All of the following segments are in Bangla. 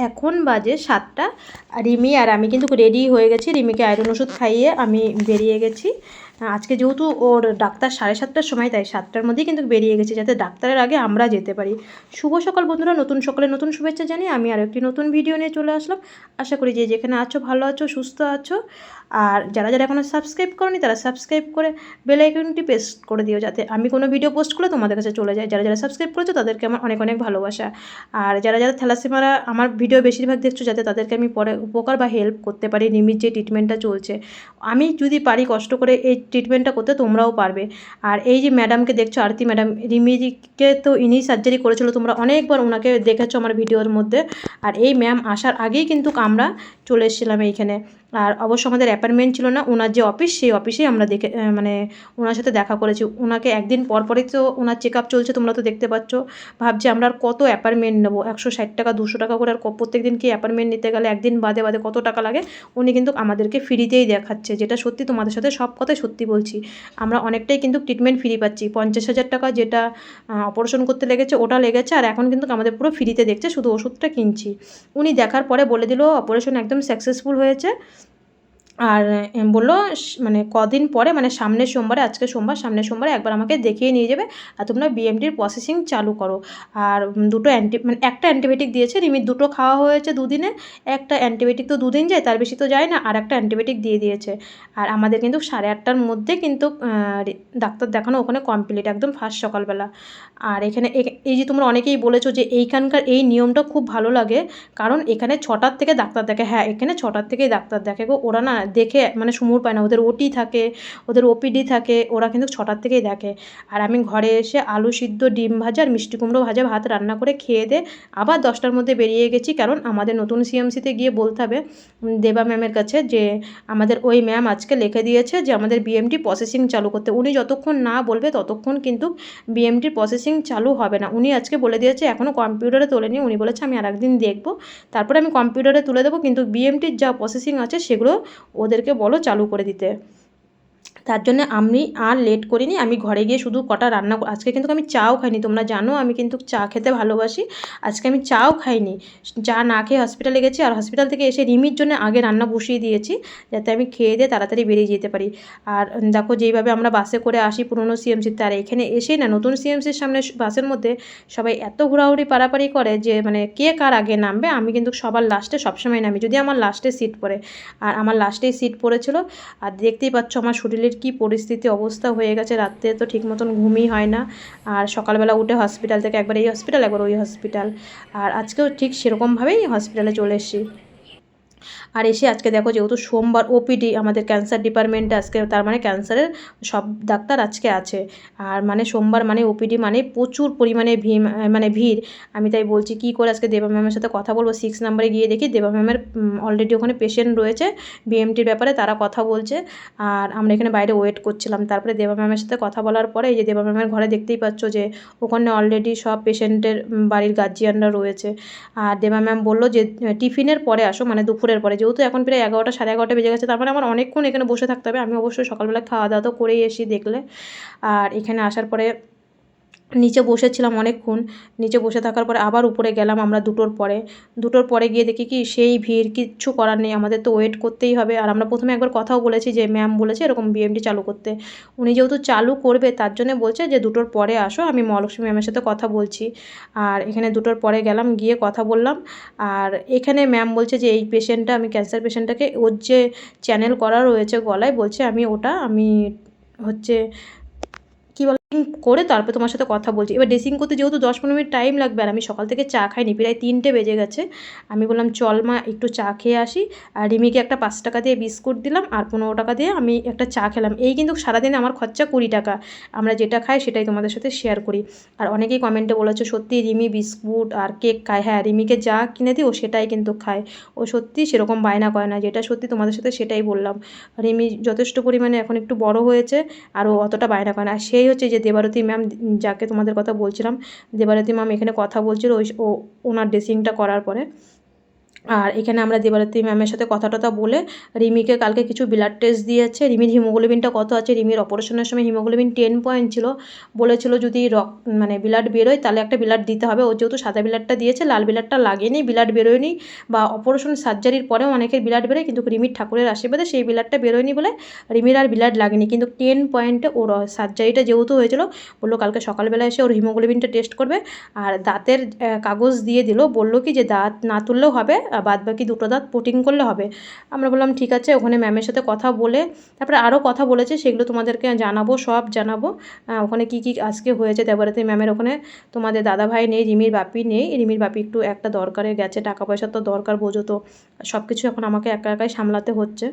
এখন বাজে 7টা। রিমি আর আমি কিন্তু রেডি হয়ে গেছি। রিমিকে আয়রন ওষুধ খাইয়ে আমি বেরিয়ে গেছি। আজকে যেহেতু ওর ডাক্তার 7:30টার সময়, তাই 7টার মধ্যেই কিন্তু বেরিয়ে গেছি, যাতে ডাক্তারের আগে আমরা যেতে পারি। শুভ সকাল বন্ধুরা, নতুন সকালে নতুন শুভেচ্ছা জানিয়ে আমি আরও একটি নতুন ভিডিও নিয়ে চলে আসলাম। আশা করি যে যেখানে আছো ভালো আছো, সুস্থ আছো। আর যারা যারা এখনও সাবস্ক্রাইব করনি তারা সাবস্ক্রাইব করে বেল আইকনটি প্রেস করে দিও, যাতে আমি কোনো ভিডিও পোস্ট করলে তোমাদের কাছে চলে যায়। যারা যারা সাবস্ক্রাইব করেছো তাদেরকে আমার অনেক অনেক ভালোবাসা। আর যারা যারা থ্যালাসেমিয়ারা আমার ভিডিও বেশিরভাগ দেখছো, যাতে তাদেরকে আমি পরে উপকার বা হেল্প করতে পারি। রিমির যে ট্রিটমেন্টটা চলছে, আমি যদি পারি কষ্ট করে এই ট্রিটমেন্টটা করতে, তোমরাও পারবে। আর এই যে ম্যাডামকে দেখছো, আরতি ম্যাডাম, রিমিকে তো ইনি সার্জারি করেছিল, তোমরা অনেকবার ওনাকে দেখেছো আমার ভিডিওর মধ্যে। আর এই ম্যাম আসার আগেই কিন্তু আমরা চলে এসেছিলাম এইখানে। আর অবশ্য আমাদের অ্যাপয়েন্টমেন্ট ছিল না, ওনার যে অফিস সেই অফিসেই আমরা দেখে মানে ওনার সাথে দেখা করেছি। ওনাকে একদিন পর পরই তো ওনার চেক আপ চলছে, তোমরা তো দেখতে পাচ্ছ। ভাবছি আমরা আর কত অ্যাপয়েন্টমেন্ট নেবো, 160 টাকা 200 টাকা করে, আর প্রত্যেক দিন কি অ্যাপয়েন্টমেন্ট নিতে গেলে একদিন বাদে বাদে কত টাকা লাগে। উনি কিন্তু আমাদেরকে ফ্রিতেই দেখাচ্ছে, যেটা সত্যি, তোমাদের সাথে সব কথাই সত্যি বলছি। আমরা অনেকটাই কিন্তু ট্রিটমেন্ট ফ্রি পাচ্ছি। 50,000 টাকা যেটা অপারেশন করতে লেগেছে ওটা লেগেছে, আর এখন কিন্তু আমাদের পুরো ফ্রিতে দেখছে, শুধু ওষুধটা কিনছি। উনি দেখার পরে বলে দিল অপারেশন একদম সাকসেসফুল হয়েছে। আর বললো মানে কদিন পরে, মানে সামনের সোমবারে, আজকে সোমবার, সামনের সোমবারে একবার আমাকে দেখিয়ে নিয়ে যাবে, আর তোমরা বিএমটির প্রসেসিং চালু করো। আর দুটো মানে একটা অ্যান্টিবায়োটিক দিয়েছে, রিমির দুটো খাওয়া হয়েছে দুদিনে। একটা অ্যান্টিবায়োটিক তো দুদিন যায়, তার বেশি তো যায় না, আর একটা অ্যান্টিবায়োটিক দিয়ে দিয়েছে। আর আমাদের কিন্তু 8:30টার মধ্যে কিন্তু ডাক্তার দেখানো ওখানে কমপ্লিট, একদম ফার্স্ট সকালবেলা। আর এখানে এই যে তোমরা অনেকেই বলেছো যে এইখানকার এই নিয়মটা খুব ভালো লাগে, কারণ এখানে 6টার থেকে ডাক্তার দেখে। হ্যাঁ, এখানে 6টার থেকেই ডাক্তার দেখে গো। ওরা না দেখে মানে সুমুর পায় না, ওদের ওটি থাকে, ওদের ওপিডি থাকে, ওরা কিন্তু 6টার থেকেই দেখে। আর আমি ঘরে এসে আলু সিদ্ধ, ডিম ভাজা আর মিষ্টি কুমড়ো ভাজা ভাত রান্না করে খেয়ে দিয়ে আবার 10টার মধ্যে বেরিয়ে গেছি, কারণ আমাদের নতুন সিএমসিতে গিয়ে বলতে হবে দেবা ম্যামের কাছে যে আমাদের ওই ম্যাম আজকে লিখে দিয়েছে যে আমাদের বিএমটি প্রসেসিং চালু করতে। উনি যতক্ষণ না বলবে ততক্ষণ কিন্তু বিএমটির প্রসেসিং চালু হবে না। উনি আজকে বলে দিয়েছে, এখনও কম্পিউটারে তোলেনি, উনি বলেছে আমি আর একদিন দেখবো, তারপরে আমি কম্পিউটারে তুলে দেবো, কিন্তু বিএমটির যা প্রসেসিং আছে সেগুলো ওদেরকে বলো চালু করে দিতে। তার জন্য আমি আর লেট করিনি, আমি ঘরে গিয়ে শুধু কটা রান্না, আজকে কিন্তু আমি চাও খাইনি। তোমরা জানো আমি কিন্তু চা খেতে ভালোবাসি, আজকে আমি চাও খাইনি, চা না খেয়ে হসপিটালে গেছি। আর হসপিটাল থেকে এসে রিমির জন্য আগে রান্না বসিয়ে দিয়েছি, যাতে আমি খেয়ে দিয়ে তাড়াতাড়ি বেরিয়ে যেতে পারি। আর দেখো যেইভাবে আমরা বাসে করে আসি পুরনো সিএমসিতে, আর এখানে এসেই না নতুন সিএমসির সামনে বাসের মধ্যে সবাই এত ঘোরাঘুরি পারাপারি করে যে মানে কে কার আগে নামবে। আমি কিন্তু সবার লাস্টে সবসময় নামি, যদি আমার লাস্টে সিট পড়ে, আর আমার লাস্টেই সিট পড়েছিল। আর দেখতেই পাচ্ছ আমার শরীরের কি পরিস্থিতি অবস্থা হয়ে গেছে, রাত্রে তো ঠিক মতন ঘুমই হয় না। আর সকালবেলা উঠে হসপিটাল থেকে একবার এই হসপিটাল একবার ওই হসপিটাল, আর আজকেও ঠিক সেরকমভাবেই হসপিটালে চলে এসেছি। আর এসে আজকে দেখো যেহেতু সোমবার ওপিডি আমাদের ক্যান্সার ডিপার্টমেন্টে আজকে, তার মানে ক্যান্সারের সব ডাক্তার আজকে আছে। আর মানে সোমবার মানে ওপিডি মানে প্রচুর পরিমাণে ভিড়। আমি তাই বলছি কী করে আজকে দেবা ম্যামের সাথে কথা বলবো। 6 নম্বরে গিয়ে দেখি দেবা ম্যামের অলরেডি ওখানে পেশেন্ট রয়েছে বিএমটির ব্যাপারে, তারা কথা বলছে। আর আমরা এখানে বাইরে ওয়েট করছিলাম। তারপরে দেবা ম্যামের সাথে কথা বলার পরে এই যে দেবা ম্যামের ঘরে দেখতেই পাচ্ছ যে ওখানে অলরেডি সব পেশেন্টের বাড়ির গার্জিয়ানরা রয়েছে। আর দেবা ম্যাম বললো যে টিফিনের পরে আসো, মানে দুপুরের পরে, যেহেতু এখন প্রায় 11টা 11:30 বেজে গেছে, তারপরে আমার অনেকক্ষণ এখানে বসে থাকতে হবে। আমি অবশ্যই সকালবেলা খাওয়া দাওয়া তো করেই এসি দেখলে। আর এখানে আসার পরে নিচে বসেছিলাম অনেকক্ষণ, নিচে বসে থাকার পরে আবার উপরে গেলাম আমরা 2টোর পরে গিয়ে দেখি কি সেই ভিড়, কিচ্ছু করার নেই, আমাদের তো ওয়েট করতেই হবে। আর আমরা প্রথমে একবার কথাও বলেছি যে ম্যাম বলেছে এরকম বিএমটি চালু করতে, উনি যেহেতু চালু করবে তার জন্য বলছে যে 2টোর পরে আসো, আমি মহালক্ষ্মী ম্যামের সাথে কথা বলছি। আর এখানে 2টোর পরে গেলাম, গিয়ে কথা বললাম। আর এখানে ম্যাম বলছে যে এই পেশেন্টটা, আমি ক্যান্সার পেশেন্টটাকে ওর যে চ্যানেল করা রয়েছে গলায়, বলছে আমি হচ্ছে কী বলে করে তারপর তোমার সাথে কথা বলছি। এবার ড্রেসিং করতে যেহেতু 10-15 মিনিট টাইম লাগবে, আর আমি সকাল থেকে চা খাইনি, প্রায় 3টে বেজে গেছে। আমি বললাম চল মা একটু চা খেয়ে আসি। আর রিমিকে একটা 5 টাকা দিয়ে বিস্কুট দিলাম, আর 15 টাকা দিয়ে আমি একটা চা খেলাম। এই কিন্তু সারাদিনে আমার খরচা 20 টাকা। আমরা যেটা খাই সেটাই তোমাদের সাথে শেয়ার করি। আর অনেকেই কমেন্টে বলেছে সত্যি রিমি বিস্কুট আর কেক খায়। হ্যাঁ, রিমিকে যা কিনে দিই ও সেটাই কিন্তু খায়, ও সত্যি সেরকম বায়না করে না, যেটা সত্যি তোমাদের সাথে সেটাই বললাম। রিমি যথেষ্ট পরিমাণে এখন একটু বড় হয়েছে, আর ও অতটা বায়না করে না। আর সেই হচ্ছে যে দেবারতী ম্যাম, যাকে তোমাদের কথা বলছিলাম, দেবারতী ম্যাম এখানে কথা বলছিল ওনার ড্রেসিংটা করার পরে। আর এখানে আমরা দেবারতী ম্যামের সাথে কথা টথা বলে রিমিকে কালকে কিছু ব্লাড টেস্ট দিয়েছে। রিমির হিমোগ্লোবিনটা কত আছে, রিমির অপারেশনের সময় হিমোগ্লোবিন 10 পয়েন্ট ছিল, বলেছিল যদি মানে ব্লাড বেরোয় তাহলে একটা ব্লাড দিতে হবে। ও যেহেতু সাদা ব্লাডটা দিয়েছে, লাল ব্লাডটা লাগেনি, ব্লাড বেরোয়নি, বা অপারেশন সার্জারির পরেও অনেকের ব্লাড বেরোয়, কিন্তু রিমির ঠাকুরের আশীর্বাদে সেই ব্লাডটা বেরোয়নি বলে রিমির আর ব্লাড লাগেনি। কিন্তু 10 পয়েন্টে ওর সার্জারিটা যেহেতু হয়েছিল, বললো কালকে সকালবেলা এসে ওর হিমোগ্লোবিনটা টেস্ট করবে। আর দাঁতের কাগজ দিয়ে দিল, বললো কি যে দাঁত না তুললেও হবে, বাদ বাকি দুটো দাঁত পুটিং করলে হবে। আমরা বললাম ঠিক আছে, ওখানে ম্যামের সাথে কথা বলে তারপরে আরও কথা বলেছে, সেগুলো তোমাদেরকে জানাবো, সব জানাবো। ওখানে কি কি আজকে হয়েছে দেবারতী ম্যামের ওখানে। তোমাদের দাদাভাই নেই, রিমির বাপি নেই, রিমির বাপি একটু একটা দরকারে গেছে, টাকা পয়সার তো দরকার, বোঝো তো, সব কিছু এখন আমাকে একা একাই সামলাতে হচ্ছে।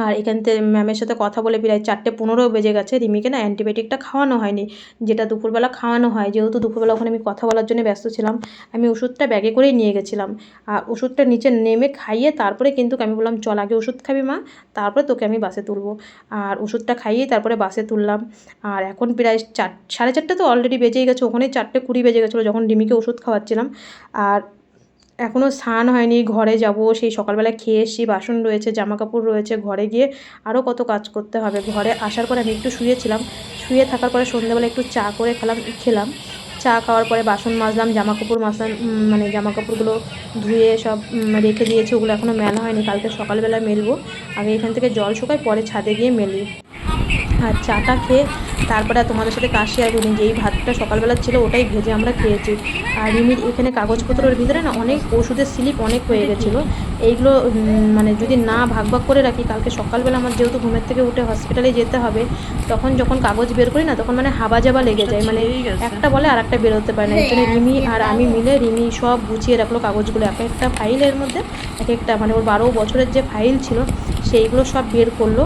আর এখান থেকে ম্যামের সাথে কথা বলে প্রায় 4:15 বেজে গেছে। রিমিকে না অ্যান্টিবায়োটিকটা খাওয়ানো হয়নি, যেটা দুপুরবেলা খাওয়ানো হয়। যেহেতু দুপুরবেলা ওখানে আমি কথা বলার জন্য ব্যস্ত ছিলাম, আমি ওষুধটা ব্যাগে করেই নিয়ে গেছিলাম। আর ওষুধটা নিচে নেমে খাইয়ে তারপরে কিন্তু আমি বললাম চল আগে ওষুধ খাবি মা, তারপরে তোকে আমি বাসে তুলবো। আর ওষুধটা খাইয়ে তারপরে বাসে তুললাম। আর এখন প্রায় 4:30 তো অলরেডি বেজেই গেছে, ওখানে 4:20 বেজে গেছিলো যখন রিমিকে ওষুধ খাওয়াচ্ছিলাম। আর এখনও স্নান হয়নি, ঘরে যাব, সেই সকালবেলা খেয়ে এসেছি, বাসন রয়েছে, জামা কাপড় রয়েছে, ঘরে গিয়ে আরও কত কাজ করতে হবে। ঘরে আসার পরে আমি একটু শুয়েছিলাম, শুয়ে থাকার পরে সন্ধ্যাবেলা একটু চা করে খেলাম। চা খাওয়ার পরে বাসন মাজলাম, জামা কাপড় মাজলাম, মানে জামা কাপড়গুলো ধুয়ে সব রেখে দিয়েছি, ওগুলো এখনও মেলা হয়নি, কালকে সকালবেলা মেলবো। আগে এখান থেকে জল শুকাই, পরে ছাদে গিয়ে মেলি। আর চাটা খেয়ে তারপরে তোমাদের সাথে কাজ শেয়ার করি, যেই ভাতটা সকালবেলা ছিল ওটাই ভেজে আমরা খেয়েছি। আর রিমির এখানে কাগজপত্রের ভিতরে না অনেক ওষুধের স্লিপ অনেক হয়ে গেছিলো, এইগুলো মানে যদি না ভাগ ভাগ করে রাখি, কালকে সকালবেলা আমার যেহেতু ঘুমের থেকে উঠে হসপিটালে যেতে হবে, তখন যখন কাগজ বের করি না, তখন মানে হাবাজাবা লেগে যায়, মানে একটা বলে আর একটা বেরোতে পারে না। এই জন্য রিমি আর আমি মিলে রিমি সব গুছিয়ে রাখলো কাগজগুলো, এক একটা ফাইলের মধ্যে এক একটা, মানে ওর 12 বছরের যে ফাইল ছিল সেইগুলো সব বের করলো,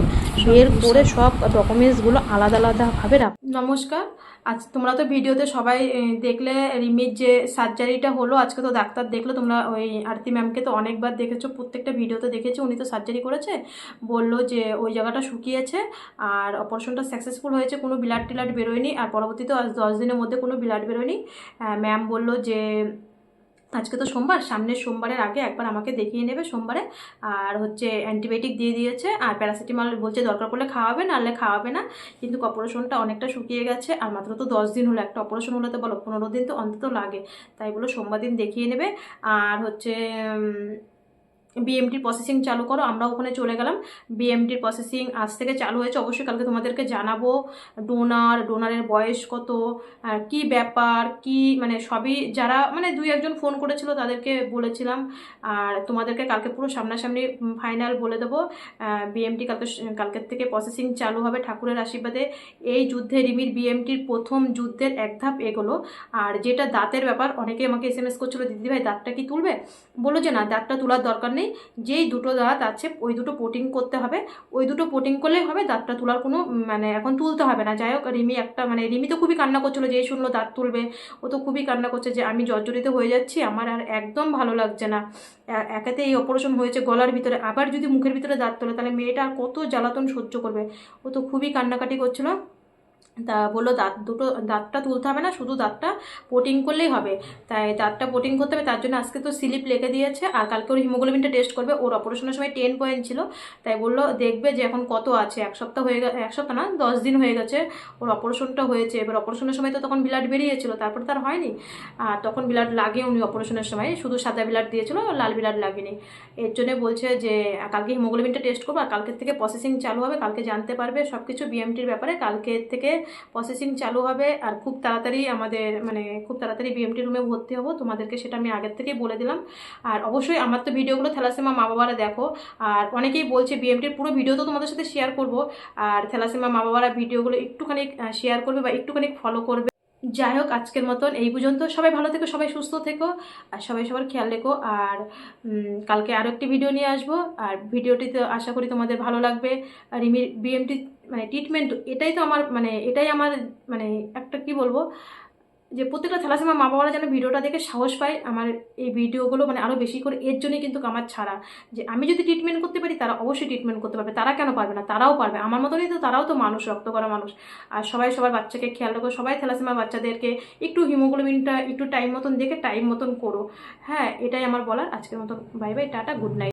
বের করে সব ডকুমেন্টসগুলো আলাদা আলাদাভাবে রাখ। নমস্কার, আজ তোমরা তো ভিডিওতে সবাই দেখলে রিমির যে সার্জারিটা হলো, আজকে তো ডাক্তার দেখলো, তোমরা ওই আরতি ম্যামকে তো অনেকবার দেখেছো, প্রত্যেকটা ভিডিওতে দেখেছো, উনি তো সার্জারি করেছে, বললো যে ওই জায়গাটা শুকিয়েছে আর অপারেশনটা সাকসেসফুল হয়েছে, কোনো ব্লাড টিলাড বেরোয়নি, আর পরবর্তীতে আজ 10 দিনের মধ্যে কোনো ব্লাড বেরোয়নি। ম্যাম বললো যে আজকে তো সোমবার, সামনের সোমবারের আগে একবার আমাকে দেখিয়ে নেবে সোমবারে। আর হচ্ছে অ্যান্টিবায়োটিক দিয়ে দিয়েছে, আর প্যারাসিটামল বলছে দরকার পড়লে খাওয়াবে, নাহলে খাওয়াবে না। কিন্তু অপারেশনটা অনেকটা শুকিয়ে গেছে, আর মাত্র তো 10 দিন হলো, একটা অপারেশন হলে তো বলো 15 দিন তো অন্তত লাগে, তাই বলো সোমবার দিন দেখিয়ে নেবে। আর হচ্ছে বিএমটির প্রসেসিং চালু করো, আমরা ওখানে চলে গেলাম। বিএমটির প্রসেসিং আজ থেকে চালু হয়েছে, অবশ্যই কালকে তোমাদেরকে জানাবো। ডোনারের বয়স কত, কি ব্যাপার, কি মানে সবই, যারা মানে 2-1জন ফোন করেছিল তাদেরকে বলেছিলাম। আর তোমাদেরকে কালকে পুরো সামনাসামনি ফাইনাল বলে দেবো। বিএমটি কালকের থেকে প্রসেসিং চালু হবে ঠাকুরের আশীর্বাদে। এই যুদ্ধে রিমির বিএমটির প্রথম যুদ্ধের এক ধাপ এগোলো। আর যেটা দাঁতের ব্যাপার, অনেকে আমাকে SMS করছিল দিদিভাই দাঁতটা কি তুলবে, বললো যে না দাঁতটা তোলার দরকার নেই, যেই দুটো দাঁত আছে ওই দুটো পোটিং করতে হবে, ওই দুটো পোটিং করলেই হবে, দাঁতটা তোলার কোনো মানে এখন তুলতে হবে না। যাই হোক রিমি মানে রিমি তো খুবই কান্না করছিলো, যেই শুনলো দাঁত তুলবে ও তো খুবই কান্না করছে যে আমি জর্জরিত হয়ে যাচ্ছি, আমার আর একদম ভালো লাগছে না, একাতে এই অপারেশন হয়েছে গলার ভিতরে, আবার যদি মুখের ভিতরে দাঁত তোলে তাহলে মেয়েটা আর কত জ্বালাতন সহ্য করবে। ও তো খুবই কান্নাকাটি করছিলো। তা বললো দাঁতটা তুলতে হবে না, শুধু দাঁতটা পোটিং করলেই হবে। তাই দাঁতটা পোটিং করতে হবে, তার জন্য আজকে তো স্লিপ লিখে দিয়েছে, আর কালকে ওর হিমোগ্লোবিনটা টেস্ট করবে। ওর অপারেশনের সময় 10 পয়েন্ট ছিল, তাই বললো দেখবে যে এখন কত আছে। এক সপ্তাহ হয়ে গেছে, এক সপ্তাহ না 10 দিন হয়ে গেছে ওর অপারেশনটা হয়েছে। এবার অপারেশনের সময় তো তখন ব্লাড বেরিয়েছিল, তারপর তার হয়নি, আর তখন ব্লাড লাগে উনি অপারেশনের সময় শুধু সাদা ব্লাড দিয়েছিল, লাল ব্লাড লাগেনি। এর জন্যে বলছে যে কালকে হিমোগ্লোবিনটা টেস্ট করবো, আর কালকের থেকে প্রসেসিং চালু হবে, কালকে জানতে পারবে সব কিছু বিএমটির ব্যাপারে, কালকের থেকে প্রসেসিং চালু হবে। আর খুব তাড়াতাড়ি আমাদের মানে খুব তাড়াতাড়ি বিএমটি রুমে ভর্তি হবো, তোমাদেরকে সেটা আমি আগের থেকেই বলে দিলাম। আর অবশ্যই আমার তো ভিডিওগুলো থ্যালাসেমিয়া মা বাবারা দেখো, আর অনেকেই বলছে বিএমটির পুরো ভিডিও তো তোমাদের সাথে শেয়ার করব, আর থ্যালাসেমিয়া মা বাবারা ভিডিওগুলো একটুখানি শেয়ার করবে বা একটুখানি ফলো করবে। যাই হোক আজকের মতন এই পর্যন্ত, সবাই ভালো থেকো, সবাই সুস্থ থেকো, আর সবাই সবার খেয়াল রেখো। আর কালকে আরও একটি ভিডিও নিয়ে আসবো, আর ভিডিওটিতে আশা করি তোমাদের ভালো লাগবে। আর বিএমটি মানে ট্রিটমেন্ট, এটাই তো আমার মানে এটাই আমার মানে একটা কি বলবো, যে প্রত্যেকটা থ্যালাসেমিয়া মা বাবারা যেন ভিডিওটা দেখে সাহস পায় আমার এই ভিডিওগুলো মানে আরও বেশি করে, এর জন্যই কিন্তু আমার ছাড়া, যে আমি যদি ট্রিটমেন্ট করতে পারি তারা অবশ্যই ট্রিটমেন্ট করতে পারবে, তারা কেন পারবে না, তারাও পারবে, আমার মতনই তো তারাও তো মানুষ, রক্ত করা মানুষ। আর সবাই সবার বাচ্চাকে খেয়াল রাখো, সবাই থ্যালাসেমিয়া বাচ্চাদেরকে একটু হিমোগ্লোবিনটা একটু টাইম মতন দেখে টাইম মতন করো। হ্যাঁ, এটাই আমার বলার। আজকের মতো bye bye, tata, good night.